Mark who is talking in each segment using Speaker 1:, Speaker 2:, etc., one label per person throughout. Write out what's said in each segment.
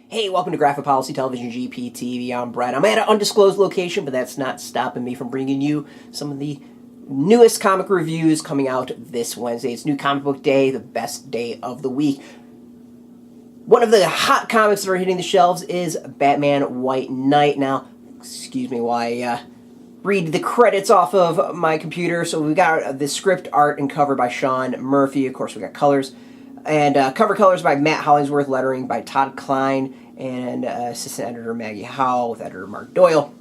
Speaker 1: Hey, welcome to Graphic Policy Television GPTV. I'm Brett. I'm at an undisclosed location, but that's not stopping me from bringing you some of the newest comic reviews coming out this Wednesday. It's New Comic Book Day, the best day of the week. One of the hot comics that are hitting the shelves is Batman White Knight. Now, excuse me while I read the credits off of my computer. So we got the script, art, and cover by Sean Murphy. Of course, we got colors. And cover colors by Matt Hollingsworth, lettering by Todd Klein, and assistant editor Maggie Howell with editor Mark Doyle.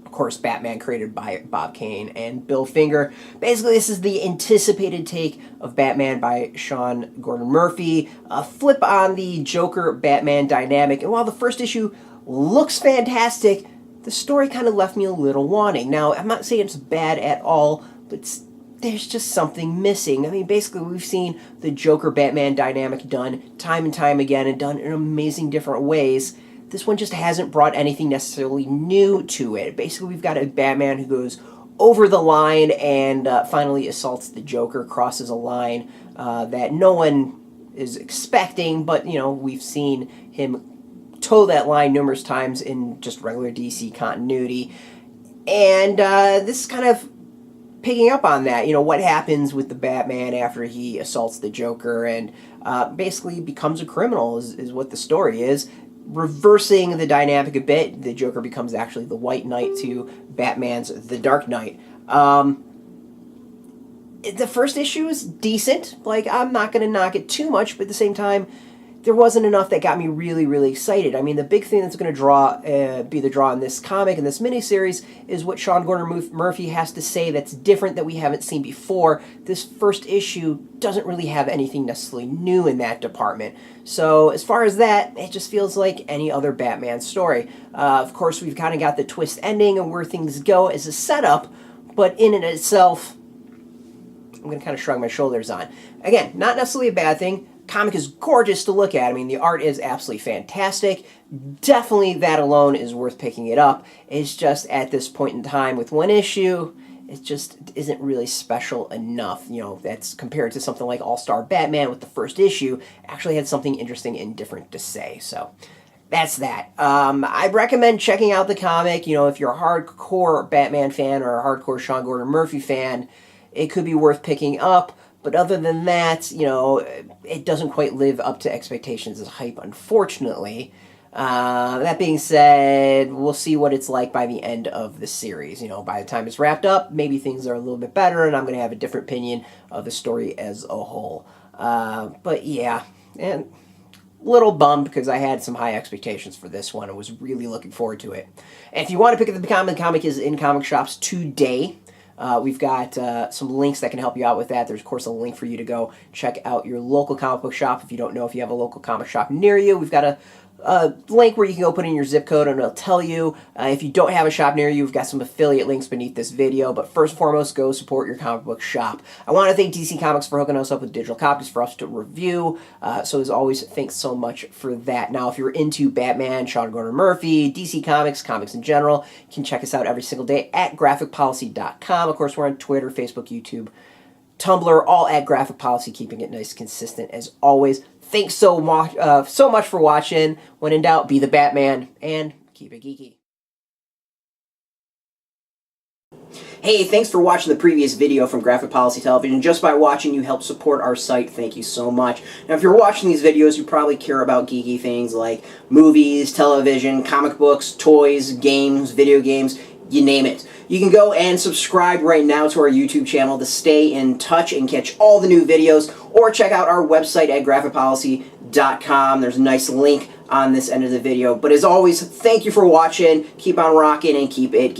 Speaker 1: Of course, Batman created by Bob Kane and Bill Finger. Basically, this is the anticipated take of Batman by Sean Gordon Murphy. A flip on the Joker-Batman dynamic. And while the first issue looks fantastic, the story kind of left me a little wanting. Now, I'm not saying it's bad at all, but there's just something missing. I mean, basically, we've seen the Joker-Batman dynamic done time and time again and done in amazing different ways. This one just hasn't brought anything necessarily new to it. Basically, we've got a Batman who goes over the line and finally assaults the Joker, crosses a line that no one is expecting, but, you know, we've seen him toe that line numerous times in just regular DC continuity. And this is kind of picking up on that, you know, what happens with the Batman after he assaults the Joker and basically becomes a criminal is what the story is. Reversing the dynamic a bit, the Joker becomes actually the White Knight to Batman's The Dark Knight. The first issue is decent. Like, I'm not going to knock it too much, but at the same time, there wasn't enough that got me really, really excited. I mean, the big thing that's going to be the draw in this comic, in this miniseries, is what Sean Gordon Murphy has to say that's different that we haven't seen before. This first issue doesn't really have anything necessarily new in that department. So as far as that, it just feels like any other Batman story. Of course, we've kind of got the twist ending and where things go as a setup, but in and itself, I'm going to kind of shrug my shoulders on. Again, not necessarily a bad thing. Comic is gorgeous to look at. I mean, the art is absolutely fantastic. Definitely that alone is worth picking it up. It's just at this point in time with one issue, it just isn't really special enough. You know, that's compared to something like All-Star Batman with the first issue, actually had something interesting and different to say. So that's that. I recommend checking out the comic. You know, if you're a hardcore Batman fan or a hardcore Sean Gordon Murphy fan, it could be worth picking up. But other than that, you know, it doesn't quite live up to expectations as hype, unfortunately. That being said, we'll see what it's like by the end of the series. You know, by the time it's wrapped up, maybe things are a little bit better, and I'm going to have a different opinion of the story as a whole. But yeah, and a little bummed because I had some high expectations for this one and was really looking forward to it. And if you want to pick up the comic is in comic shops today. We've got some links that can help you out with that. There's, of course, a link for you to go check out your local comic book shop. If you don't know if you have a local comic shop near you, we've got a link where you can go put in your zip code and it'll tell you. If you don't have a shop near you, we've got some affiliate links beneath this video. But first and foremost, go support your comic book shop. I want to thank DC Comics for hooking us up with digital copies for us to review. So as always, thanks so much for that. Now, if you're into Batman, Sean Gordon Murphy, DC Comics, comics in general, you can check us out every single day at graphicpolicy.com. Of course, we're on Twitter, Facebook, YouTube, Tumblr, all at Graphic Policy, keeping it nice and consistent as always. Thanks so much for watching. When in doubt, be the Batman and keep it geeky. Hey, thanks for watching the previous video from Graphic Policy Television. Just by watching, you help support our site. Thank you so much. Now, if you're watching these videos, you probably care about geeky things like movies, television, comic books, toys, games, video games, you name it. You can go and subscribe right now to our YouTube channel to stay in touch and catch all the new videos, or check out our website at graphicpolicy.com. There's a nice link on this end of the video. But as always, thank you for watching. Keep on rocking and keep it geeky.